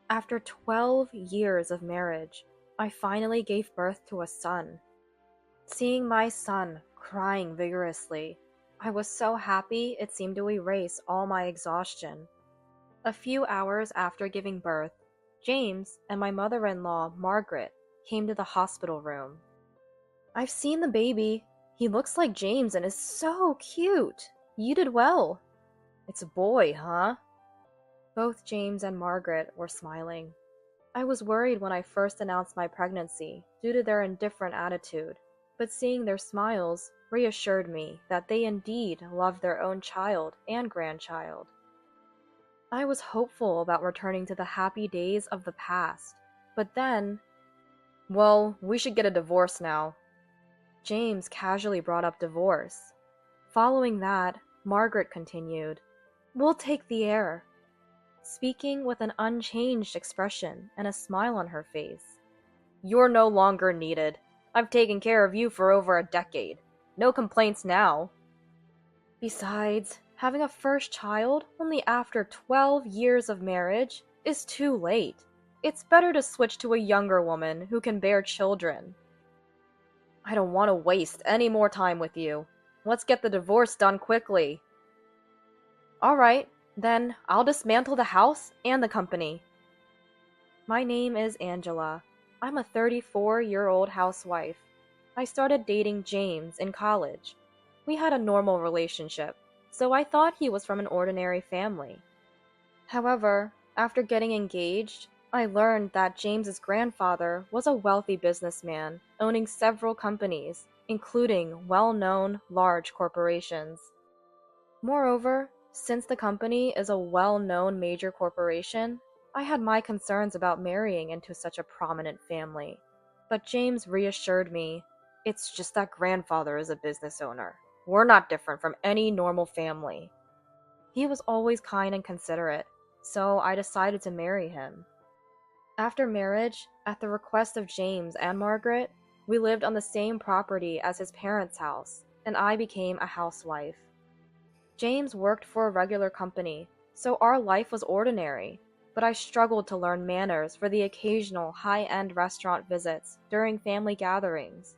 After 12 years of marriage, I finally gave birth to a son. Seeing my son crying vigorously, I was so happy it seemed to erase all my exhaustion. A few hours after giving birth, James and my mother-in-law, Margaret, came to the hospital room. "I've seen the baby. He looks like James and is so cute. You did well." "It's a boy, huh?" Both James and Margaret were smiling. I was worried when I first announced my pregnancy due to their indifferent attitude, but seeing their smiles reassured me that they indeed loved their own child and grandchild. I was hopeful about returning to the happy days of the past, but then, "Well, we should get a divorce now." James casually brought up divorce. Following that, Margaret continued, "We'll take the air," speaking with an unchanged expression and a smile on her face. "You're no longer needed. I've taken care of you for over a decade. No complaints now." Besides, having a first child only after 12 years of marriage is too late. It's better to switch to a younger woman who can bear children. "I don't want to waste any more time with you. Let's get the divorce done quickly." "All right, then I'll dismantle the house and the company." My name is Angela. I'm a 34-year-old housewife. I started dating James in college. We had a normal relationship, so I thought he was from an ordinary family. However, after getting engaged, I learned that James's grandfather was a wealthy businessman owning several companies, including well-known large corporations. Moreover, since the company is a well-known major corporation, I had my concerns about marrying into such a prominent family. But James reassured me, "It's just that grandfather is a business owner. We're not different from any normal family." He was always kind and considerate, so I decided to marry him. After marriage, at the request of James and Margaret, we lived on the same property as his parents' house, and I became a housewife. James worked for a regular company, so our life was ordinary, but I struggled to learn manners for the occasional high-end restaurant visits during family gatherings.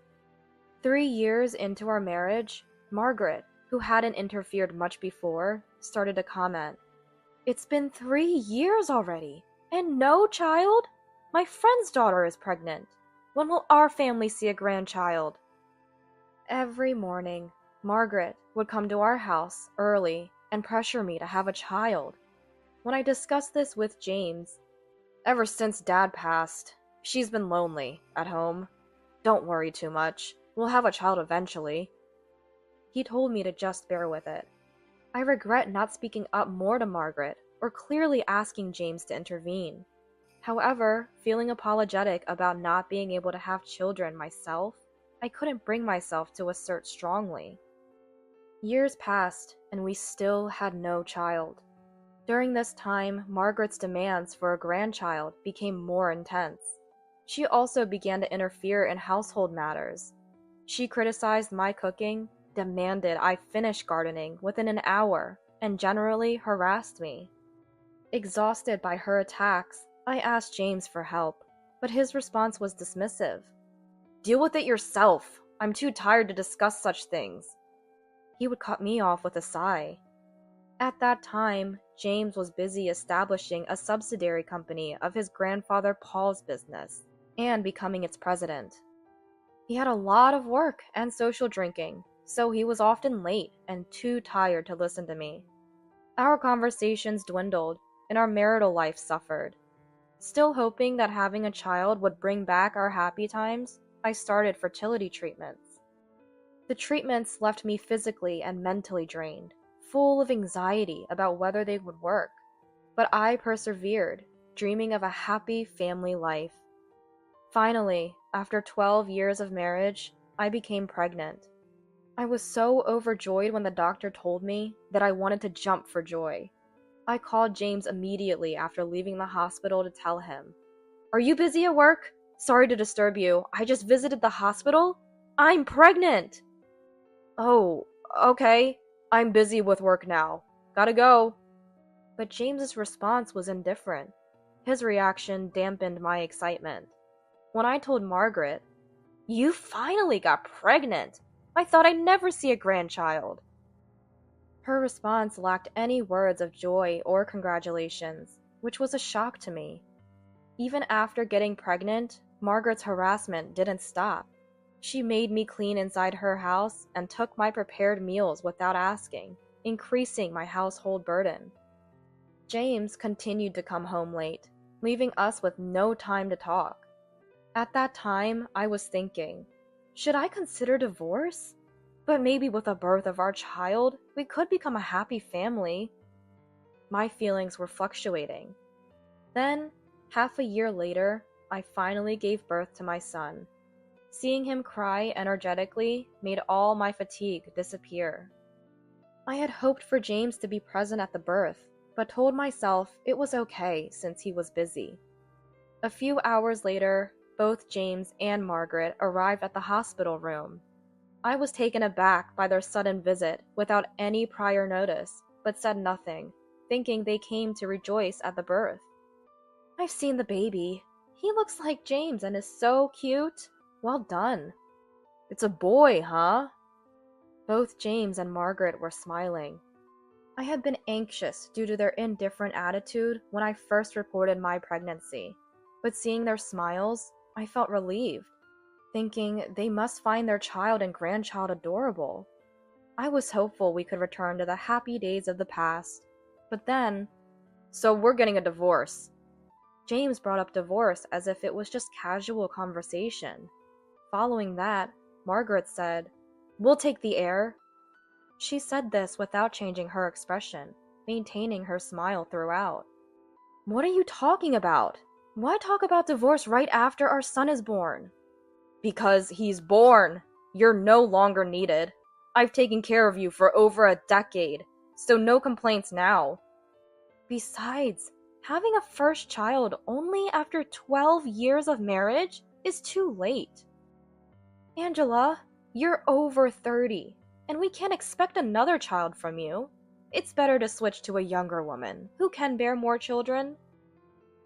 3 years into our marriage, Margaret, who hadn't interfered much before, started to comment, "It's been 3 years already, and no child? My friend's daughter is pregnant. When will our family see a grandchild?" Every morning, Margaret would come to our house early and pressure me to have a child. When I discussed this with James, "Ever since Dad passed, she's been lonely at home. Don't worry too much. We'll have a child eventually." He told me to just bear with it. I regret not speaking up more to Margaret or clearly asking James to intervene. However, feeling apologetic about not being able to have children myself, I couldn't bring myself to assert strongly. Years passed, and we still had no child. During this time, Margaret's demands for a grandchild became more intense. She also began to interfere in household matters. She criticized my cooking, demanded I finish gardening within an hour, and generally harassed me. Exhausted by her attacks, I asked James for help, but his response was dismissive. "Deal with it yourself. I'm too tired to discuss such things." He would cut me off with a sigh. At that time, James was busy establishing a subsidiary company of his grandfather Paul's business and becoming its president. He had a lot of work and social drinking, so he was often late and too tired to listen to me. Our conversations dwindled, and our marital life suffered. Still hoping that having a child would bring back our happy times, I started fertility treatments. The treatments left me physically and mentally drained, full of anxiety about whether they would work. But I persevered, dreaming of a happy family life. Finally, after 12 years of marriage, I became pregnant. I was so overjoyed when the doctor told me that I wanted to jump for joy. I called James immediately after leaving the hospital to tell him, "Are you busy at work? Sorry to disturb you. I just visited the hospital. I'm pregnant!" "Oh, okay. I'm busy with work now. Gotta go." But James's response was indifferent. His reaction dampened my excitement. When I told Margaret, "You finally got pregnant! I thought I'd never see a grandchild." Her response lacked any words of joy or congratulations, which was a shock to me. Even after getting pregnant, Margaret's harassment didn't stop. She made me clean inside her house and took my prepared meals without asking, increasing my household burden. James continued to come home late, leaving us with no time to talk. At that time, I was thinking, should I consider divorce? But maybe with the birth of our child, we could become a happy family. My feelings were fluctuating. Then, half a year later, I finally gave birth to my son. Seeing him cry energetically made all my fatigue disappear. I had hoped for James to be present at the birth, but told myself it was okay since he was busy. A few hours later, both James and Margaret arrived at the hospital room. I was taken aback by their sudden visit without any prior notice, but said nothing, thinking they came to rejoice at the birth. "I've seen the baby. He looks like James and is so cute. Well done." "It's a boy, huh?" Both James and Margaret were smiling. I had been anxious due to their indifferent attitude when I first reported my pregnancy, but seeing their smiles, I felt relieved, thinking they must find their child and grandchild adorable. I was hopeful we could return to the happy days of the past, but then, "So we're getting a divorce." James brought up divorce as if it was just casual conversation. Following that, Margaret said, "We'll take the heir." She said this without changing her expression, maintaining her smile throughout. "What are you talking about? Why talk about divorce right after our son is born?" "Because he's born. You're no longer needed. I've taken care of you for over a decade, so no complaints now." Besides, having a first child only after 12 years of marriage is too late. "Angela, you're over 30, and we can't expect another child from you. It's better to switch to a younger woman who can bear more children."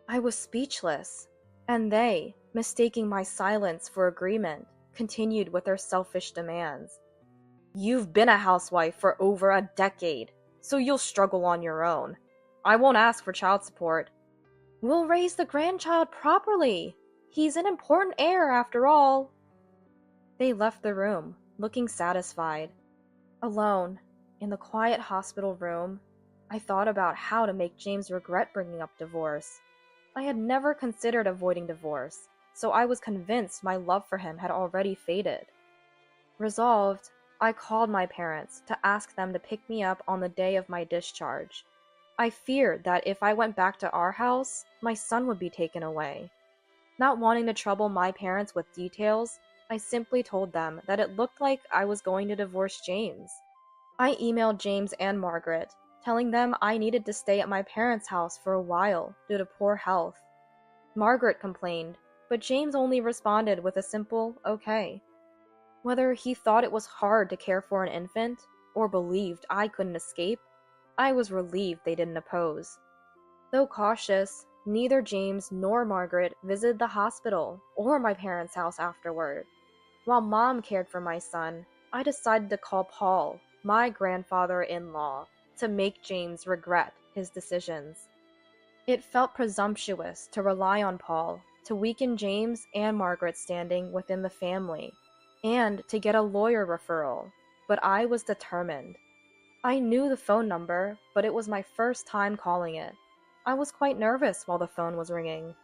I was speechless, and they, mistaking my silence for agreement, continued with their selfish demands. "You've been a housewife for over a decade, so you'll struggle on your own. I won't ask for child support." "We'll raise the grandchild properly. He's an important heir after all." They left the room, looking satisfied. Alone, in the quiet hospital room, I thought about how to make James regret bringing up divorce. I had never considered avoiding divorce, so I was convinced my love for him had already faded. Resolved, I called my parents to ask them to pick me up on the day of my discharge. I feared that if I went back to our house, my son would be taken away. Not wanting to trouble my parents with details, I simply told them that it looked like I was going to divorce James. I emailed James and Margaret, telling them I needed to stay at my parents' house for a while due to poor health. Margaret complained, but James only responded with a simple "okay." Whether he thought it was hard to care for an infant, or believed I couldn't escape, I was relieved they didn't oppose. Though cautious, neither James nor Margaret visited the hospital or my parents' house afterward. While Mom cared for my son, I decided to call Paul, my grandfather-in-law, to make James regret his decisions. It felt presumptuous to rely on Paul to weaken James and Margaret's standing within the family, and to get a lawyer referral, but I was determined. I knew the phone number, but it was my first time calling it. I was quite nervous while the phone was ringing.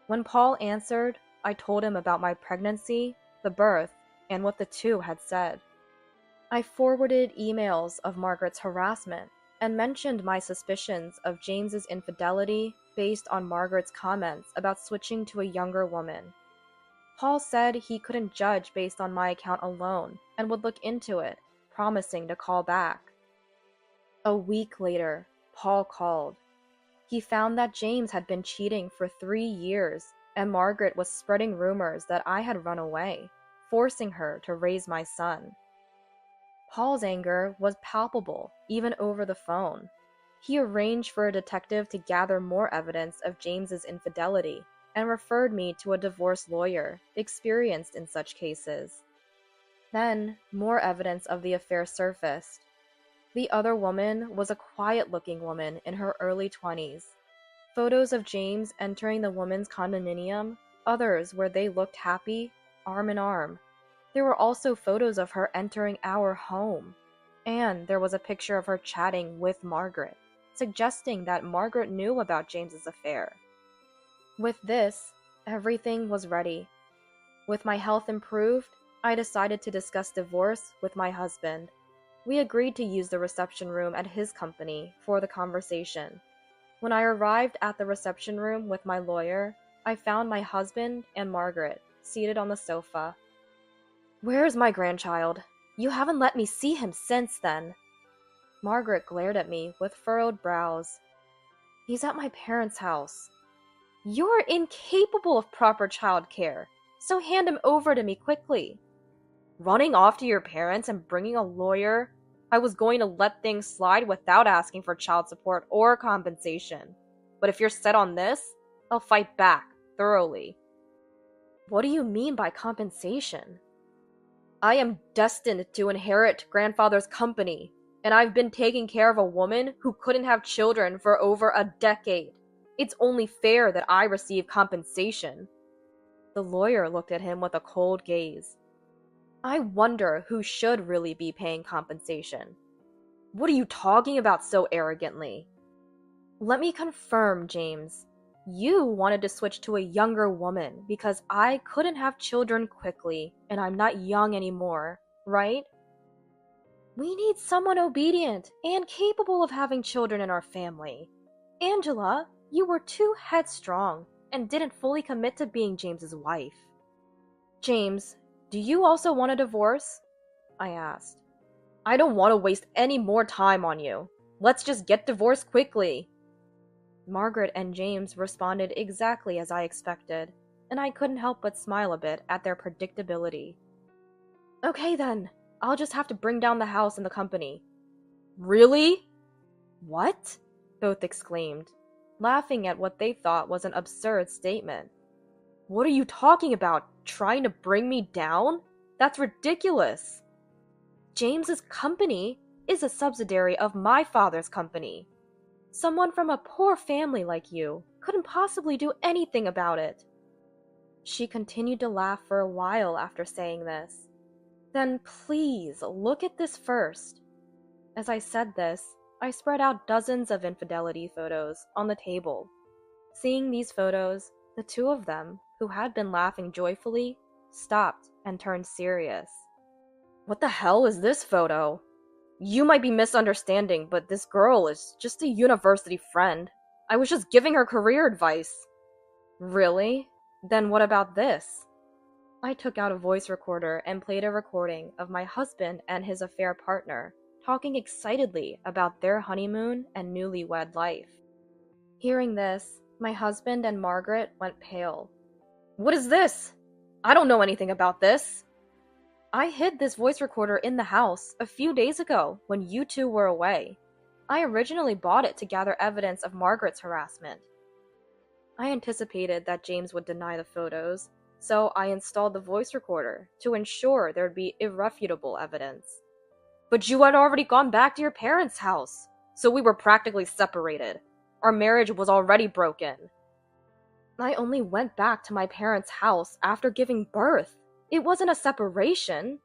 When Paul answered, I told him about my pregnancy, the birth, and what the two had said. I forwarded emails of Margaret's harassment and mentioned my suspicions of James's infidelity based on Margaret's comments about switching to a younger woman. Paul said he couldn't judge based on my account alone and would look into it, promising to call back. A week later, Paul called. He found that James had been cheating for 3 years, and Margaret was spreading rumors that I had run away, forcing her to raise my son. Paul's anger was palpable, even over the phone. He arranged for a detective to gather more evidence of James's infidelity and referred me to a divorce lawyer experienced in such cases. Then, more evidence of the affair surfaced. The other woman was a quiet-looking woman in her early 20s. Photos of James entering the woman's condominium, others where they looked happy, arm in arm. There were also photos of her entering our home. And there was a picture of her chatting with Margaret, suggesting that Margaret knew about James's affair. With this, everything was ready. With my health improved, I decided to discuss divorce with my husband. We agreed to use the reception room at his company for the conversation. When I arrived at the reception room with my lawyer, I found my husband and Margaret seated on the sofa. "Where is my grandchild? You haven't let me see him since then." Margaret glared at me with furrowed brows. "He's at my parents' house." "You're incapable of proper childcare, so hand him over to me quickly." "Running off to your parents and bringing a lawyer? I was going to let things slide without asking for child support or compensation. But if you're set on this, I'll fight back, thoroughly." "What do you mean by compensation?" "I am destined to inherit grandfather's company, and I've been taking care of a woman who couldn't have children for over a decade. It's only fair that I receive compensation." The lawyer looked at him with a cold gaze. "I wonder who should really be paying compensation." "What are you talking about so arrogantly?" "Let me confirm, James. You wanted to switch to a younger woman because I couldn't have children quickly, and I'm not young anymore, right?" "We need someone obedient and capable of having children in our family. Angela, you were too headstrong and didn't fully commit to being James's wife." "James, do you also want a divorce?" I asked. "I don't want to waste any more time on you. Let's just get divorced quickly." Margaret and James responded exactly as I expected, and I couldn't help but smile a bit at their predictability. "Okay then, I'll just have to bring down the house and the company." "Really?" "What?" both exclaimed, laughing at what they thought was an absurd statement. "What are you talking about? Trying to bring me down? That's ridiculous." "James's company is a subsidiary of my father's company. Someone from a poor family like you couldn't possibly do anything about it." She continued to laugh for a while after saying this. "Then please look at this first." As I said this, I spread out dozens of infidelity photos on the table. Seeing these photos, the two of them, who had been laughing joyfully, stopped and turned serious. "What the hell is this photo? You might be misunderstanding, but this girl is just a university friend. I was just giving her career advice." "Really? Then what about this?" I took out a voice recorder and played a recording of my husband and his affair partner talking excitedly about their honeymoon and newlywed life. Hearing this, my husband and Margaret went pale. "What is this? I don't know anything about this." "I hid this voice recorder in the house a few days ago when you two were away. I originally bought it to gather evidence of Margaret's harassment." I anticipated that James would deny the photos, so I installed the voice recorder to ensure there'd be irrefutable evidence. "But you had already gone back to your parents' house, so we were practically separated. Our marriage was already broken." "I only went back to my parents' house after giving birth. It wasn't a separation.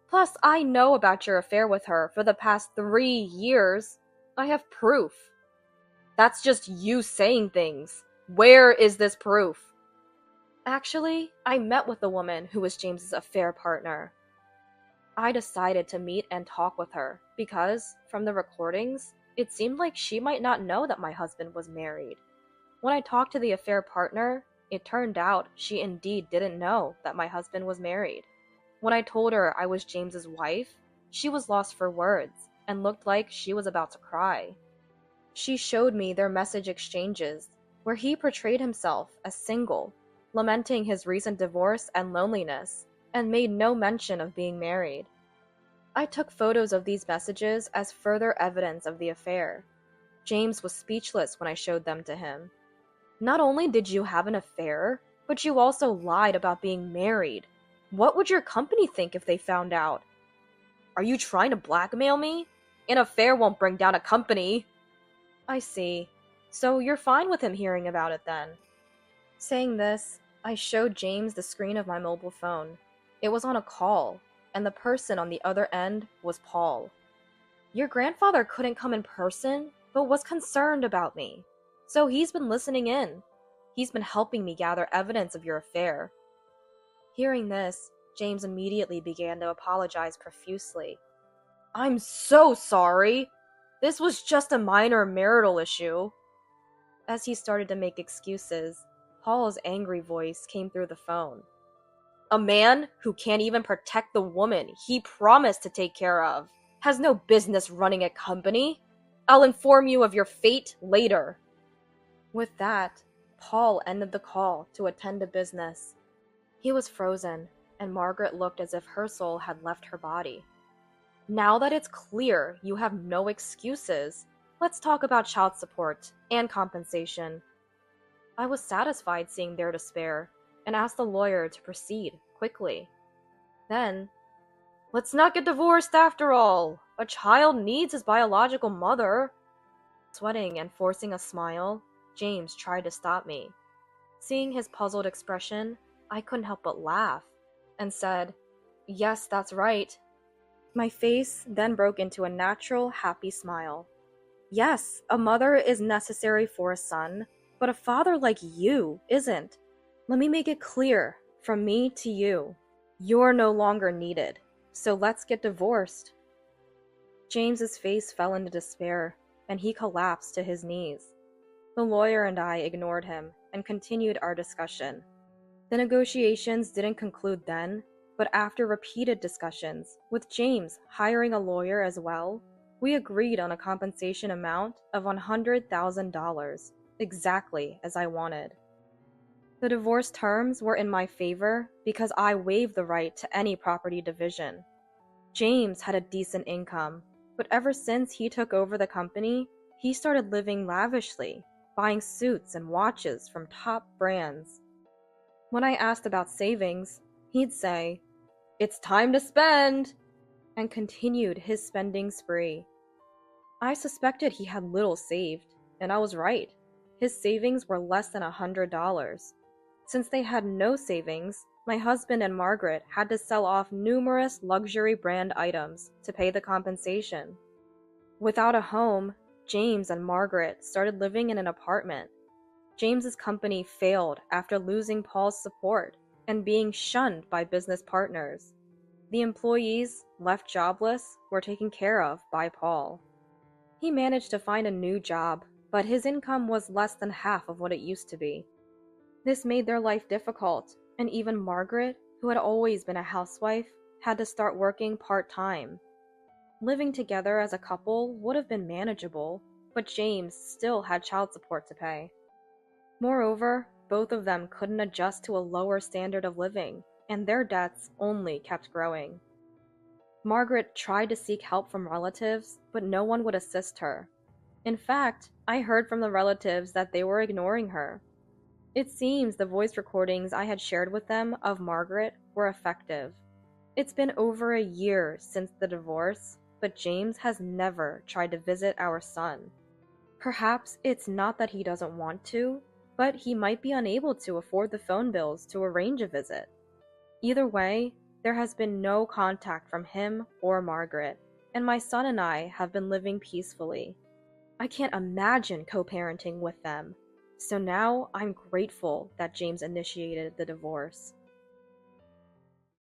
Plus, I know about your affair with her for the past 3 years. I have proof." "That's just you saying things. Where is this proof?" "Actually, I met with the woman who was James's affair partner." I decided to meet and talk with her because, from the recordings, it seemed like she might not know that my husband was married. When I talked to the affair partner, it turned out she indeed didn't know that my husband was married. When I told her I was James's wife, she was lost for words and looked like she was about to cry. She showed me their message exchanges, where he portrayed himself as single, lamenting his recent divorce and loneliness, and made no mention of being married. I took photos of these messages as further evidence of the affair. James was speechless when I showed them to him. Not only did you have an affair, but you also lied about being married. What would your company think if they found out? Are you trying to blackmail me? An affair won't bring down a company. I see. So you're fine with him hearing about it then? Saying this, I showed James the screen of my mobile phone. It was on a call, and the person on the other end was Paul. Your grandfather couldn't come in person, but was concerned about me. So he's been listening in. He's been helping me gather evidence of your affair. Hearing this, James immediately began to apologize profusely. I'm so sorry. This was just a minor marital issue. As he started to make excuses, Paul's angry voice came through the phone. A man who can't even protect the woman he promised to take care of has no business running a company. I'll inform you of your fate later. With that, Paul ended the call to attend to business. He was frozen, and Margaret looked as if her soul had left her body. Now that it's clear you have no excuses, let's talk about child support and compensation. I was satisfied seeing their despair and asked the lawyer to proceed quickly. Then, let's not get divorced after all. A child needs his biological mother. Sweating and forcing a smile, James tried to stop me. Seeing his puzzled expression, I couldn't help but laugh and said, Yes, that's right. My face then broke into a natural, happy smile. Yes, a mother is necessary for a son, but a father like you isn't. Let me make it clear, from me to you, you're no longer needed, so let's get divorced. James's face fell into despair, and he collapsed to his knees. The lawyer and I ignored him and continued our discussion. The negotiations didn't conclude then, but after repeated discussions, with James hiring a lawyer as well, we agreed on a compensation amount of $100,000, exactly as I wanted. The divorce terms were in my favor because I waived the right to any property division. James had a decent income, but ever since he took over the company, he started living lavishly, buying suits and watches from top brands. When I asked about savings, he'd say, "It's time to spend," and continued his spending spree. I suspected he had little saved, and I was right. His savings were less than $100. Since they had no savings, my husband and Margaret had to sell off numerous luxury brand items to pay the compensation. Without a home, James and Margaret started living in an apartment. James's company failed after losing Paul's support and being shunned by business partners. The employees, left jobless, were taken care of by Paul. He managed to find a new job, but his income was less than half of what it used to be. This made their life difficult, and even Margaret, who had always been a housewife, had to start working part-time. Living together as a couple would have been manageable, but James still had child support to pay. Moreover, both of them couldn't adjust to a lower standard of living, and their debts only kept growing. Margaret tried to seek help from relatives, but no one would assist her. In fact, I heard from the relatives that they were ignoring her. It seems the voice recordings I had shared with them of Margaret were effective. It's been over a year since the divorce, but James has never tried to visit our son. Perhaps it's not that he doesn't want to, but he might be unable to afford the phone bills to arrange a visit. Either way, there has been no contact from him or Margaret, and my son and I have been living peacefully. I can't imagine co-parenting with them, so now I'm grateful that James initiated the divorce.